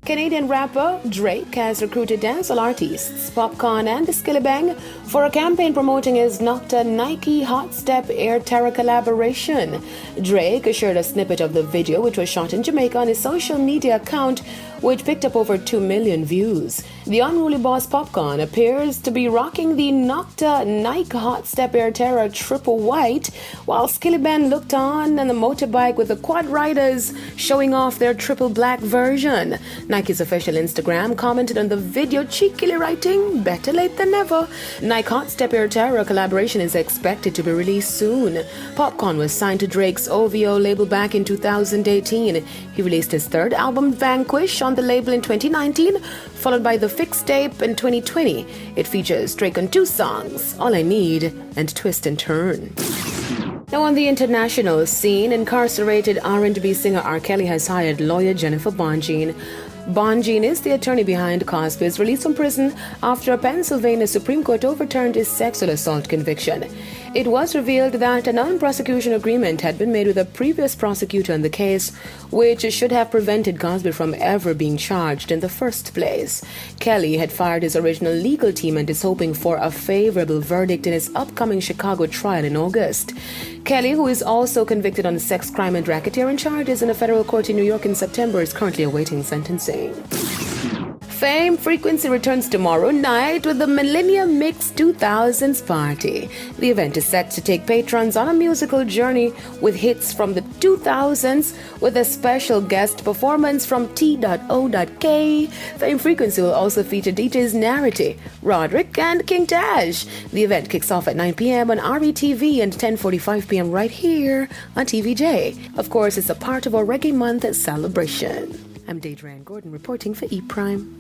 Canadian rapper Drake has recruited dancehall artists Popcorn and Skillibeng for a campaign promoting his Nocta Nike Hot Step Air Terra collaboration. Drake shared a snippet of the video, which was shot in Jamaica, on his social media account, which picked up over 2 million views. The unruly boss Popcorn appears to be rocking the Nocta Nike Hot Step Air Terra triple white, while Skillibeng looked on the motorbike with the quad riders showing off their triple black version. Nike's official Instagram commented on the video, cheekily writing, "Better late than never." Nike Hot Step Air Terra collaboration is expected to be released soon. Popcorn was signed to Drake's OVO label back in 2018. He released his third album, Vanquish, on the label in 2019, followed by the Fixed Tape in 2020. It features Drake on 2 songs, All I Need and Twist and Turn. Now, on the international scene, incarcerated R&B singer R. Kelly has hired lawyer Jennifer Bonjean. Bonjean is the attorney behind Cosby's release from prison after a Pennsylvania Supreme Court overturned his sexual assault conviction. It was revealed that a non-prosecution agreement had been made with a previous prosecutor in the case, which should have prevented Cosby from ever being charged in the first place. Kelly had fired his original legal team and is hoping for a favorable verdict in his upcoming Chicago trial in August. Kelly, who is also convicted on sex crime and racketeering charges in a federal court in New York in September, is currently awaiting sentencing. Fame Frequency returns tomorrow night with the Millennium Mix 2000s party. The event is set to take patrons on a musical journey with hits from the 2000s, with a special guest performance from T.O.K. Fame Frequency will also feature DJs Narity, Roderick, and King Taj. The event kicks off at 9 p.m. on RETV and 10:45 p.m. right here on TVJ. Of course, it's a part of our Reggae Month celebration. I'm Deidre Gordon reporting for E! Prime.